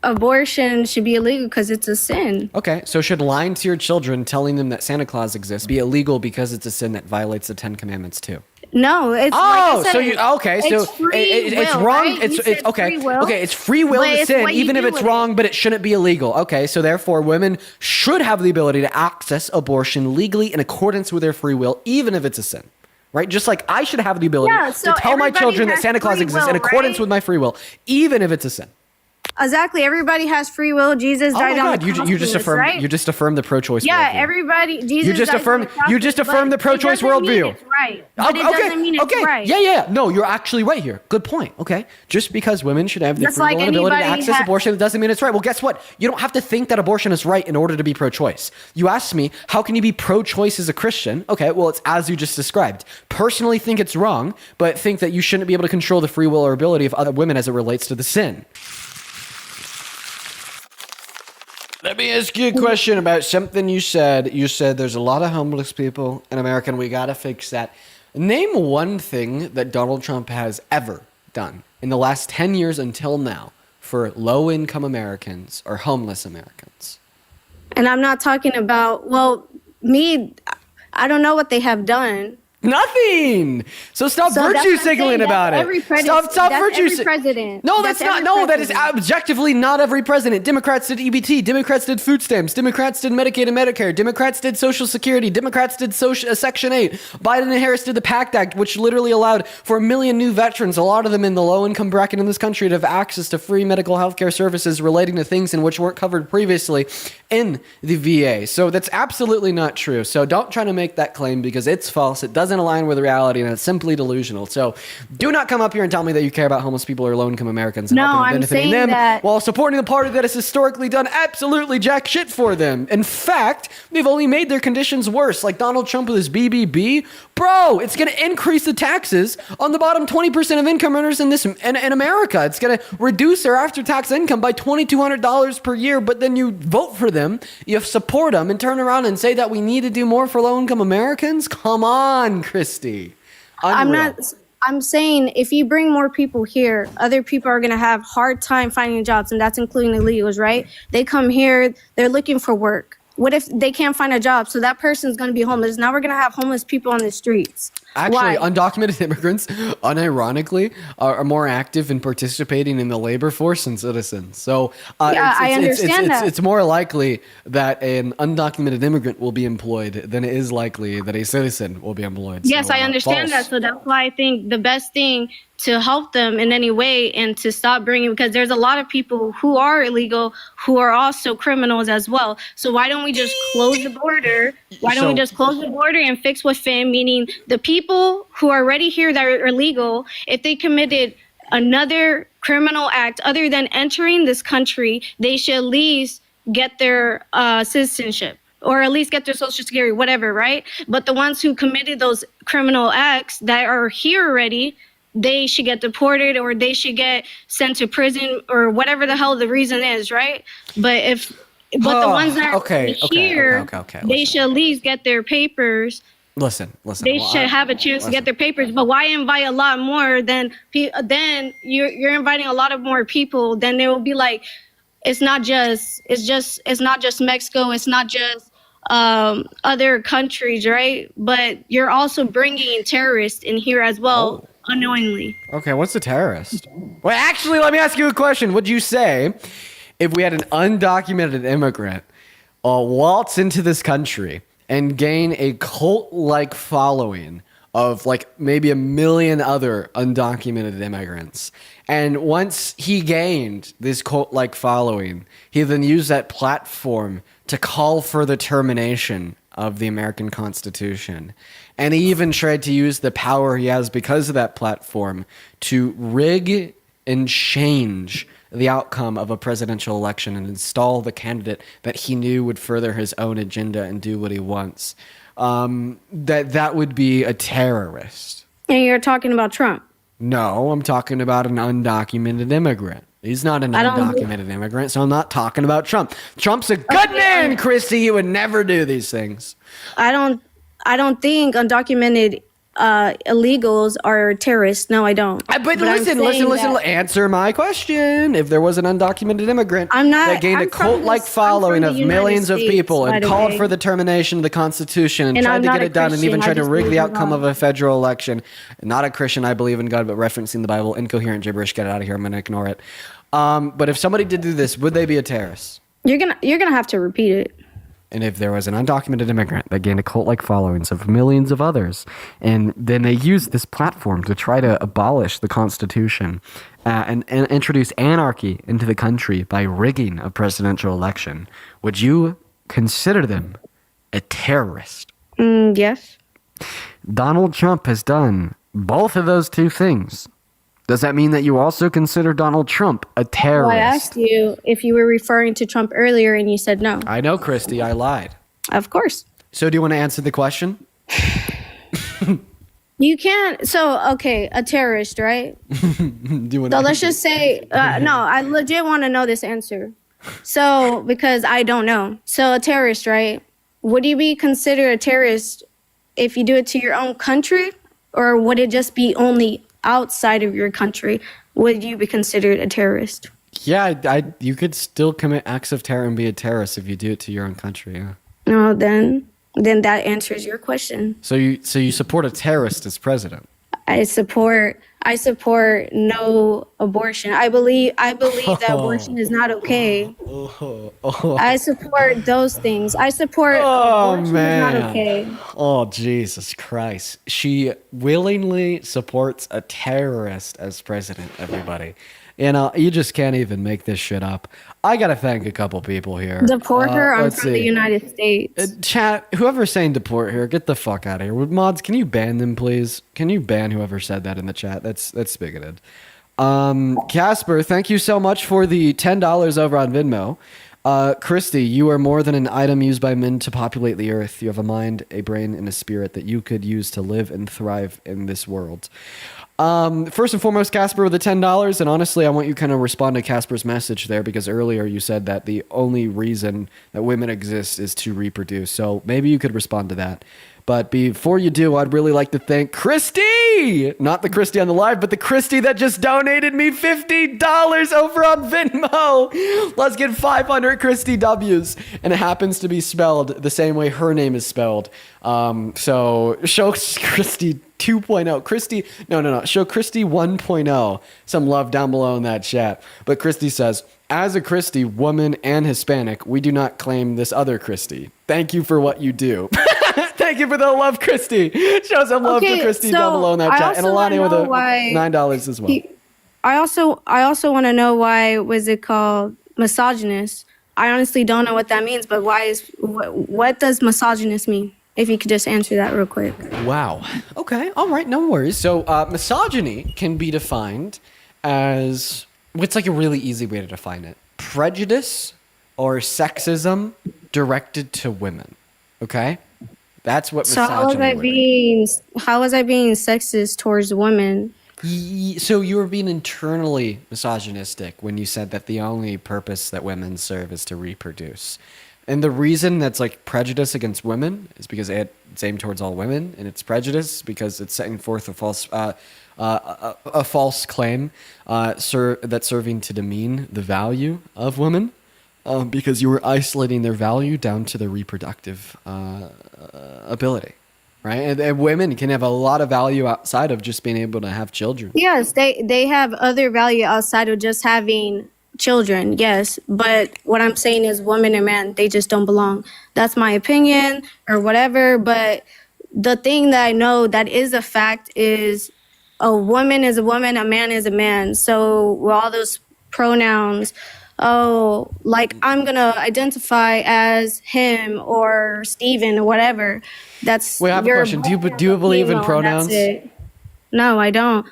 abortion should be illegal because it's a sin. Okay, so should lying to your children, telling them that Santa Claus exists, be illegal because it's a sin that violates the 10 Commandments too? No, it's like I said, it's wrong. Right? It's okay. Free will, okay, it's free will to sin, even if it's wrong, but it shouldn't be illegal. Okay, so therefore, women should have the ability to access abortion legally in accordance with their free will, even if it's a sin. Right? Just like I should have the ability to tell my children that Santa Claus exists in accordance with my free will, even if it's a sin. Exactly. Everybody has free will. Jesus died on the cross. You just affirm. Right? You just affirm the pro-choice. Yeah, worldview. Everybody. Jesus. You just affirm. You just affirm the pro-choice worldview. It's right. But it doesn't mean it's right. Yeah. No, you're actually right here. Good point. Okay. Just because women should have the free will and ability to access abortion, it doesn't mean it's right. Well, guess what? You don't have to think that abortion is right in order to be pro-choice. You asked me, how can you be pro-choice as a Christian? Okay. Well, it's as you just described. Personally, think it's wrong, but think that you shouldn't be able to control the free will or ability of other women as it relates to the sin. Let me ask you a question about something you said. You said there's a lot of homeless people in America and we got to fix that. Name one thing that Donald Trump has ever done in the last 10 years until now for low-income Americans or homeless Americans. And I'm not talking about, I don't know what they have done. Nothing. So stop virtue signaling about it. Stop virtue signaling. No, that's not. No, that is objectively not every president. Democrats did EBT. Democrats did food stamps. Democrats did Medicaid and Medicare. Democrats did Social Security. Democrats did Section 8. Biden and Harris did the PACT Act, which literally allowed for 1 million new veterans, a lot of them in the low-income bracket in this country, to have access to free medical health care services relating to things in which weren't covered previously in the VA. So that's absolutely not true. So don't try to make that claim because it's false. It doesn't align with reality and it's simply delusional. So do not come up here and tell me that you care about homeless people or low-income Americans and helping and benefiting them while supporting the party that has historically done absolutely jack shit for them. In fact, they've only made their conditions worse, like Donald Trump with his BBB. Bro, it's going to increase the taxes on the bottom 20% of income earners in America. It's going to reduce their after-tax income by $2,200 per year, but then you vote for them, you support them, and turn around and say that we need to do more for low-income Americans? Come on, Christy. Unreal. I'm saying if you bring more people here, other people are going to have hard time finding jobs, and that's including illegals, right? They come here, they're looking for work. What if they can't find a job? So that person's going to be homeless. Now we're going to have homeless people on the streets. Actually, undocumented immigrants, unironically, are more active in participating in the labor force than citizens. So I understand that. It's more likely that an undocumented immigrant will be employed than it is likely that a citizen will be employed. Yes, I understand that. So that's why I think the best thing to help them in any way and to stop bringing, because there's a lot of people who are illegal who are also criminals as well. So why don't we just close the border? Why don't we just close the border and fix with FAM, meaning the people who are already here that are illegal, if they committed another criminal act other than entering this country, they should at least get their citizenship, or at least get their social security, whatever, right? But the ones who committed those criminal acts that are here already, they should get deported or they should get sent to prison or whatever the hell the reason is, right? But the ones that are here, they should at least get their papers. Listen. They should have a chance to get their papers. But why invite a lot more than you're inviting a lot of more people? Then they will be like, it's not just Mexico. It's not just other countries, right? But you're also bringing terrorists in here as well. Oh. Unknowingly. Okay, what's a terrorist? Well, actually, let me ask you a question. Would you say if we had an undocumented immigrant waltz into this country and gain a cult-like following of like maybe 1 million other undocumented immigrants, and once he gained this cult-like following, he then used that platform to call for the termination of the American Constitution. And he even tried to use the power he has because of that platform to rig and change the outcome of a presidential election and install the candidate that he knew would further his own agenda and do what he wants. That would be a terrorist. And you're talking about Trump? No, I'm talking about an undocumented immigrant. He's not an undocumented immigrant, so I'm not talking about Trump. Trump's a good man, Christy. He would never do these things. I don't think undocumented illegals are terrorists. No, I don't. But listen. Answer my question. If there was an undocumented immigrant that gained a cult-like following of millions of people and called for the termination of the Constitution and tried to get it done and even tried to rig the outcome of a federal election, not a Christian, I believe in God, but referencing the Bible, incoherent gibberish, get it out of here. I'm going to ignore it. But if somebody did do this, would they be a terrorist? You're gonna have to repeat it. And if there was an undocumented immigrant that gained a cult-like followings of millions of others, and then they used this platform to try to abolish the Constitution and introduce anarchy into the country by rigging a presidential election, would you consider them a terrorist? Yes. Donald Trump has done both of those two things. Does that mean that you also consider Donald Trump a terrorist? Well, I asked you if you were referring to Trump earlier, and you said no. I know, Christy. I lied. Of course. So do you want to answer the question? You can't. So, okay, a terrorist, right? Let's just say, no, I legit want to know this answer. So, because I don't know. So, a terrorist, right? Would you be considered a terrorist if you do it to your own country? Or would it just be only outside of your country? Would you be considered a terrorist? Yeah, you could still commit acts of terror and be a terrorist if you do it to your own country. Yeah. No, then that answers your question. So you support a terrorist as president? I support no abortion. I believe that abortion is not okay. I support those things. I support abortion is not okay. Oh, Jesus Christ. She willingly supports a terrorist as president, everybody. You just can't even make this shit up. I got to thank a couple people here. Deport her? I'm from the United States. Chat, whoever's saying deport her, get the fuck out of here. Mods, can you ban them, please? Can you ban whoever said that in the chat? That's bigoted. Casper, thank you so much for the $10 over on Venmo. Christy, you are more than an item used by men to populate the earth. You have a mind, a brain, and a spirit that you could use to live and thrive in this world. First and foremost, Casper with the $10, and honestly, I want you kind of respond to Casper's message there, because earlier you said that the only reason that women exist is to reproduce, so maybe you could respond to that. But before you do, I'd really like to thank Christy! Not the Christy on the live, but the Christy that just donated me $50 over on Venmo! Let's get 500 Christy W's. And it happens to be spelled the same way her name is spelled. So show Christy 2.0. Christy, no. Show Christy 1.0 some love down below in that chat. But Christy says, as a Christy, woman, and Hispanic, we do not claim this other Christy. Thank you for what you do. Thank you for the love, Christy. Show some love to Christy down below in that chat. And Alani with a $9 as well. I also want to know why was it called misogynist? I honestly don't know what that means, but what does misogynist mean? If you could just answer that real quick. Wow. Okay. All right. No worries. So misogyny can be defined as, what's like a really easy way to define it? Prejudice or sexism directed to women. Okay? That's what misogyny is. How was I being sexist towards women? So you were being internally misogynistic when you said that the only purpose that women serve is to reproduce. And the reason that's like prejudice against women is because it's aimed towards all women, and it's prejudice because it's setting forth a false claim that's serving to demean the value of women, because you were isolating their value down to their reproductive ability, right? And women can have a lot of value outside of just being able to have children. Yes, they have other value outside of just having children, yes, but what I'm saying is women and men, they just don't belong. That's my opinion or whatever, but the thing that I know that is a fact is a woman is a woman, a man is a man. So with all those pronouns, like I'm gonna identify as him or Steven or whatever. That's Wait, I have a question. Do you believe in pronouns? No, I don't.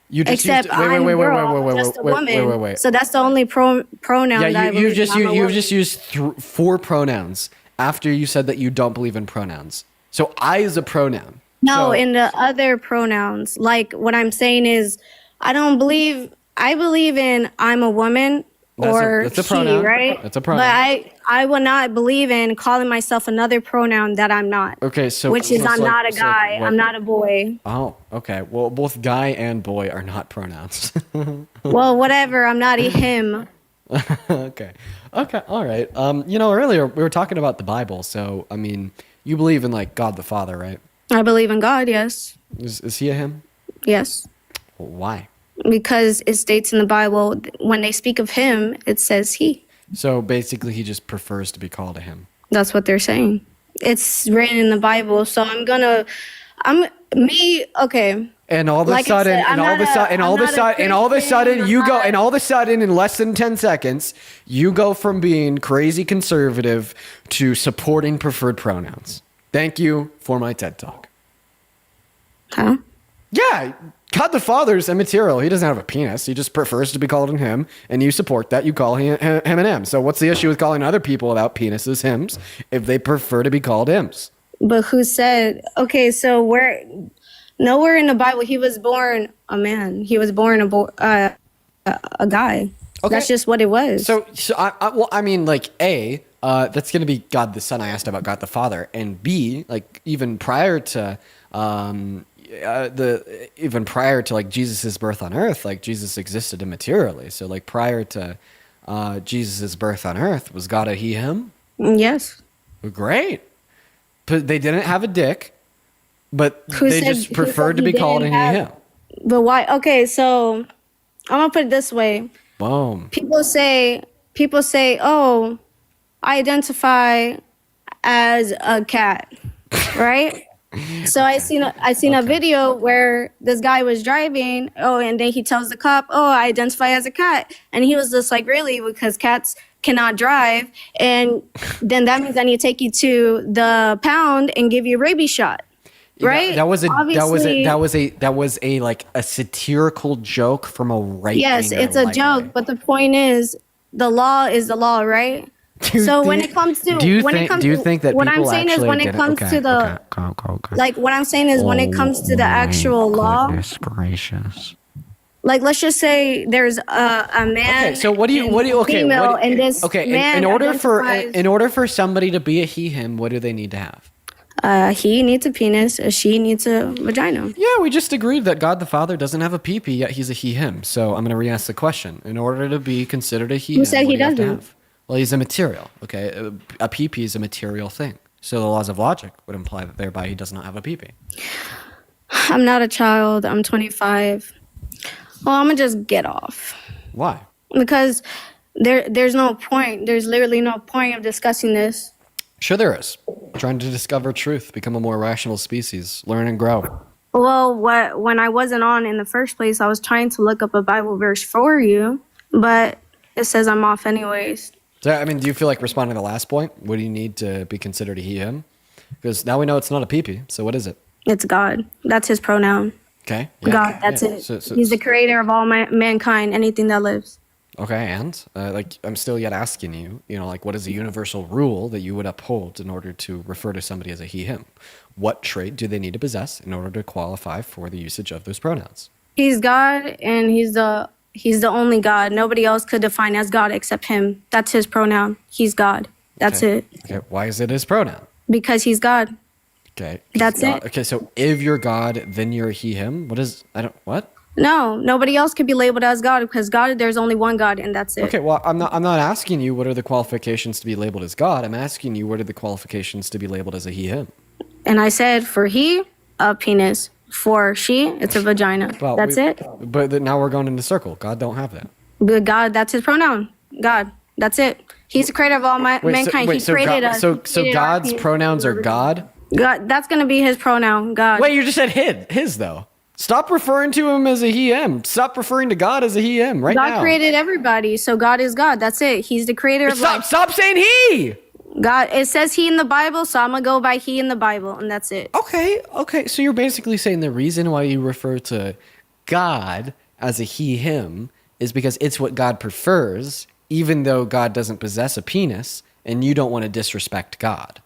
You just Except I'm a girl, just a woman. Wait. So that's the only pronoun that I believe in. You've just used 4 pronouns after you said that you don't believe in pronouns. So I is a pronoun. No, in the other pronouns. Like what I'm saying is I believe in I'm a woman That's a pronoun. right? That's a pronoun. But I will not believe in calling myself another pronoun that I'm not. Okay, so which is I'm not a guy. I'm not a boy. Oh, okay. Well, both guy and boy are not pronouns. Well, whatever. I'm not a him. Okay. All right. Earlier we were talking about the Bible. So, I mean, you believe in like God the Father, right? I believe in God. Yes. Is he a him? Yes. Well, why? Because it states in the Bible when they speak of him, it says he. So basically, he just prefers to be called a him. That's what they're saying. It's written in the Bible. So okay. And all of a sudden, in less than 10 seconds, you go from being crazy conservative to supporting preferred pronouns. Thank you for my TED Talk. Huh? Yeah, God the Father's immaterial. He doesn't have a penis. He just prefers to be called an him, and you support that. You call him an him. So what's the issue with calling other people without penises hims if they prefer to be called hims? But who said? Okay, so nowhere in the Bible he was born a man. He was born a guy. Okay. That's just what it was. So I mean, like that's going to be God the Son. I asked about God the Father, and B, like even prior to like Jesus's birth on earth, like Jesus existed immaterially. So like prior to Jesus's birth on earth, was God a he him? Yes. Well, great. But they didn't have a dick, but they just preferred to be called a he him. But why? Okay, so I'm gonna put it this way. Boom. People say, oh, I identify as a cat, right? So I seen a video where this guy was driving, and then he tells the cop, oh, I identify as a cat. And he was just like, really? Because cats cannot drive. And then that means I need to take you to the pound and give you a rabies shot. Right? That was a like a satirical joke from a right. Yes, it's a joke, but the point is the law is the law, right? So when it comes to what I'm saying is when it comes to the like what I'm saying is when it comes to the actual law. Goodness gracious. Like let's just say there's a man. Okay, so what do you female and this man in order for somebody to be a he him, what do they need to have? He needs a penis, she needs a vagina. Yeah, we just agreed that God the Father doesn't have a pee-pee, yet he's a he-him. So I'm going to re-ask the question. In order to be considered a he-him, who said he doesn't? Well, he's a material, okay? A pee-pee is a material thing. So the laws of logic would imply that thereby he does not have a pee-pee. I'm not a child. I'm 25. Well, I'm going to just get off. Why? Because there's no point. There's literally no point of discussing this. Sure there is. Trying to discover truth, become a more rational species, learn and grow. Well, when I wasn't on in the first place, I was trying to look up a Bible verse for you, but it says I'm off anyways. So, I mean, do you feel like responding to the last point? What do you need to be considered a he, him? Because now we know it's not a pee-pee, so what is it? It's God. That's his pronoun. Okay. Yeah. God, that's it. He's the creator of all mankind, anything that lives. Okay, and I'm still yet asking you, like what is a universal rule that you would uphold in order to refer to somebody as a he, him? What trait do they need to possess in order to qualify for the usage of those pronouns? He's God, and he's the only God. Nobody else could define as God except him. That's his pronoun. He's God. That's it. Okay, why is it his pronoun? Because he's God. Okay. That's it. Okay, so if you're God, then you're a he, him? What? No, nobody else could be labeled as God because God, there's only one God, and that's it. Okay, well, I'm not asking you what are the qualifications to be labeled as God. I'm asking you what are the qualifications to be labeled as a he, him. And I said for he, a penis. For she, it's a vagina. Well, that's it. But now we're going in the circle. God don't have that. But God, that's his pronoun. God, that's it. He's the creator of all mankind. He created us. So God's pronouns are God? God, that's going to be his pronoun, God. Wait, you just said his though. Stop referring to him as a he, him. Stop referring to God as a he, him now. God created everybody, so God is God. That's it. He's the creator of life. Stop saying he. God, it says he in the Bible, so I'm going to go by he in the Bible, and that's it. Okay. So you're basically saying the reason why you refer to God as a he, him is because it's what God prefers, even though God doesn't possess a penis, and you don't want to disrespect God.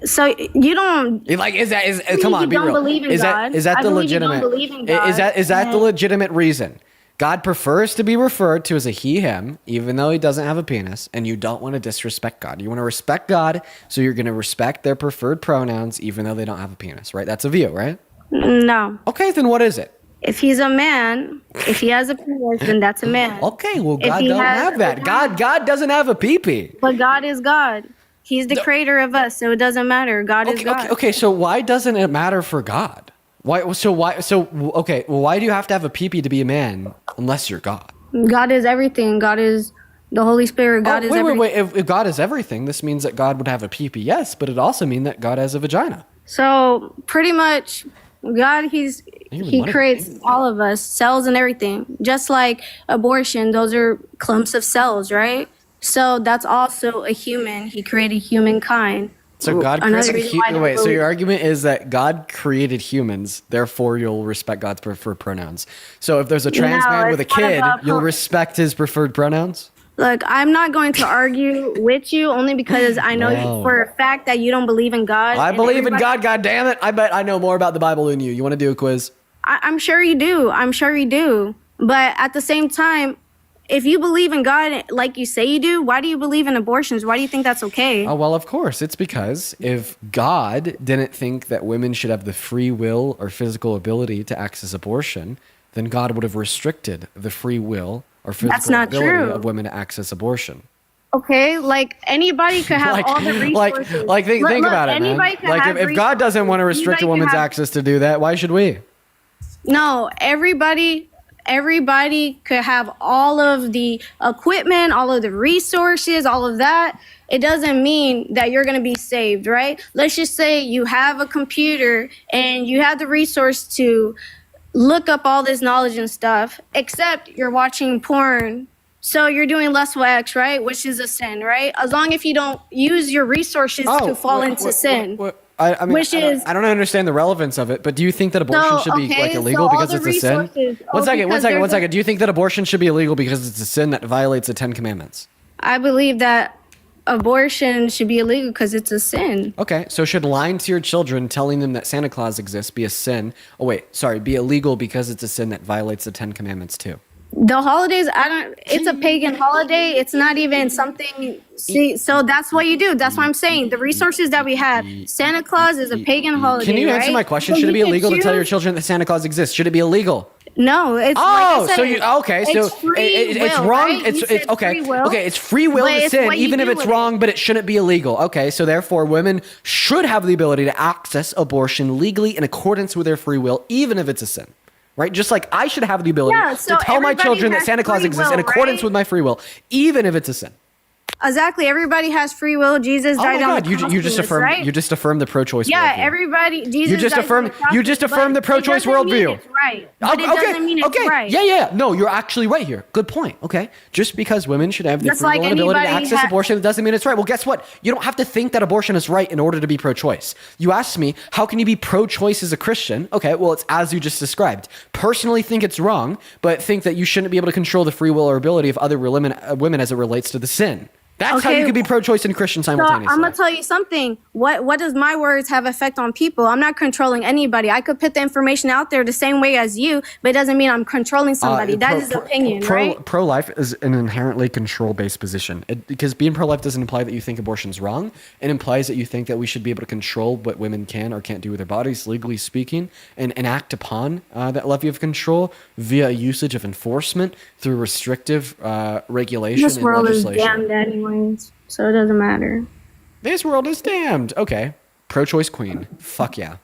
So you don't come on, be real. Believe in God. Is that the legitimate? Is that the legitimate reason? God prefers to be referred to as a he, him, even though he doesn't have a penis, and you don't want to disrespect God. You want to respect God, so you're going to respect their preferred pronouns, even though they don't have a penis, right? That's a view, right? No. Okay, then what is it? If he's a man, if he has a penis, then that's a man. Okay, well, God don't have that. God doesn't have a pee-pee. But God is God. He's the creator of us, so it doesn't matter. God is God. Okay, so why doesn't it matter for God? Why do you have to have a pee-pee to be a man unless you're God? God is everything. God is the Holy Spirit. God is everything. Wait. If God is everything, this means that God would have a pee-pee, yes, but it also means that God has a vagina. So pretty much, God, he creates all of us, cells and everything. Just like abortion, those are clumps of cells, right? So that's also a human. He created humankind. So God created so your argument is that God created humans, therefore you'll respect God's preferred pronouns. So if there's a trans man with a kid, you'll respect his preferred pronouns? Look, I'm not going to argue with you only because I know for a fact that you don't believe in God. I believe in God, God damn it. I bet I know more about the Bible than you. You want to do a quiz? I'm sure you do. I'm sure you do. But at the same time, if you believe in God like you say you do, why do you believe in abortions? Why do you think that's okay? Oh, well, of course. It's because if God didn't think that women should have the free will or physical ability to access abortion, then God would have restricted the free will or physical ability of women to access abortion. Okay, like anybody could have all the resources. Think about it, man. Like if God doesn't want to restrict a woman's access to do that, why should we? No, everybody could have all of the equipment, all of the resources, all of that. It doesn't mean that you're going to be saved, right? Let's just say you have a computer and you have the resource to look up all this knowledge and stuff, except you're watching porn. So you're doing lustful acts, right? Which is a sin, right? As long as you don't use your resources to fall into sin. I don't understand the relevance of it, but do you think that abortion should be illegal because it's a sin? One second. Do you think that abortion should be illegal because it's a sin that violates the 10 Commandments? I believe that abortion should be illegal because it's a sin. Okay, so should lying to your children, telling them that Santa Claus exists, be a sin? Be illegal because it's a sin that violates the 10 Commandments too? The holidays, it's a pagan holiday. It's not even something, so that's what you do. That's what I'm saying. The resources that we have, Santa Claus is a pagan holiday. Can you answer my question? Should it be illegal to tell your children that Santa Claus exists? Should it be illegal? No, it's it's wrong. Right? It's free will to sin, even if it's wrong, but it shouldn't be illegal. Okay, so therefore, women should have the ability to access abortion legally in accordance with their free will, even if it's a sin. Right? Just like I should have the ability to tell my children that Santa Claus exists in accordance with my free will, even if it's a sin. Exactly. Everybody has free will. Jesus died on the cross. You just affirmed the pro-choice worldview. Yeah, everybody. Jesus you just affirmed the pro-choice worldview. It's right. But it doesn't mean it's right. Yeah. No, you're actually right here. Good point. Okay. Just because women should have the free will and ability to access abortion, it doesn't mean it's right. Well, guess what? You don't have to think that abortion is right in order to be pro-choice. You asked me, how can you be pro-choice as a Christian? Okay, well, it's as you just described. Personally think it's wrong, but think that you shouldn't be able to control the free will or ability of other women as it relates to the sin. That's how you can be pro-choice and Christian simultaneously. So I'm going to tell you something. What does my words have effect on people? I'm not controlling anybody. I could put the information out there the same way as you, but it doesn't mean I'm controlling somebody. That is opinion, right? Pro-life is an inherently control-based position. Because being pro-life doesn't imply that you think abortion's wrong. It implies that you think that we should be able to control what women can or can't do with their bodies, legally speaking, and act upon that levy of control via usage of enforcement through restrictive regulation and legislation. This world is damned anyways, so it doesn't matter. This world is damned. Okay. Pro-choice queen. Fuck yeah.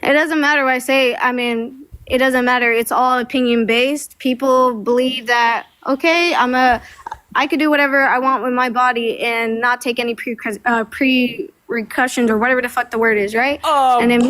It doesn't matter what I say. I mean, it doesn't matter. It's all opinion-based. People believe that, okay, I could do whatever I want with my body and not take any repercussions or whatever the fuck the word is, right?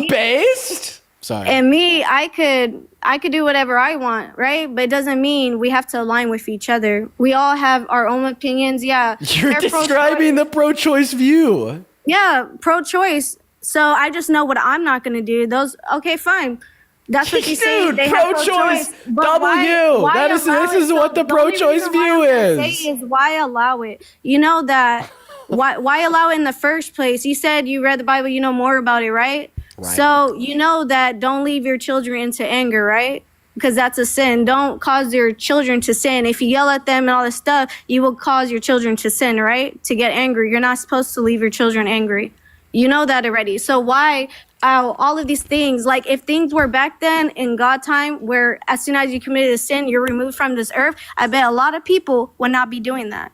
Based? Sorry. And me, I could do whatever I want, right? But it doesn't mean we have to align with each other. We all have our own opinions. Yeah. You're describing the pro-choice view. Yeah, pro-choice. So I just know what I'm not going to do. Okay, fine. That's what you say. They pro-choice. This is what the pro-choice view is. Why allow it? You know that. Why allow it in the first place? You said you read the Bible. You know more about it, right? Right. So you know that don't leave your children into anger, right? because that's a sin. Don't cause your children to sin. If you yell at them and all this stuff, you will cause your children to sin, right? To get angry. You're not supposed to leave your children angry. You know that already. So why all of these things, like if things were back then in God time where as soon as you committed a sin, you're removed from this earth, I bet a lot of people would not be doing that.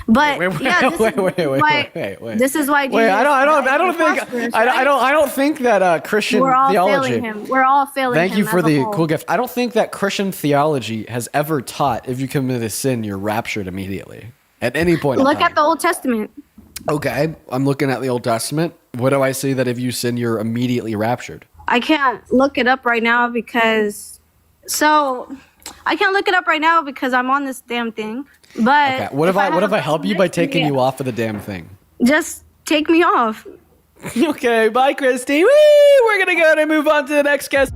But wait. This is why Jesus, I don't think that Christian theology. Failing him. We're all failing him. Thank you for the cool gift. I don't think that Christian theology has ever taught if you commit a sin, you're raptured immediately at any point. Look at the Old Testament. Okay, I'm looking at the Old Testament. What do I see that if you sin, you're immediately raptured? I can't look it up right now because I'm on this damn thing. But okay. What if I help you by taking you off of the damn thing? Just take me off. Okay, bye, Christy. Woo! We're gonna go and move on to the next guest.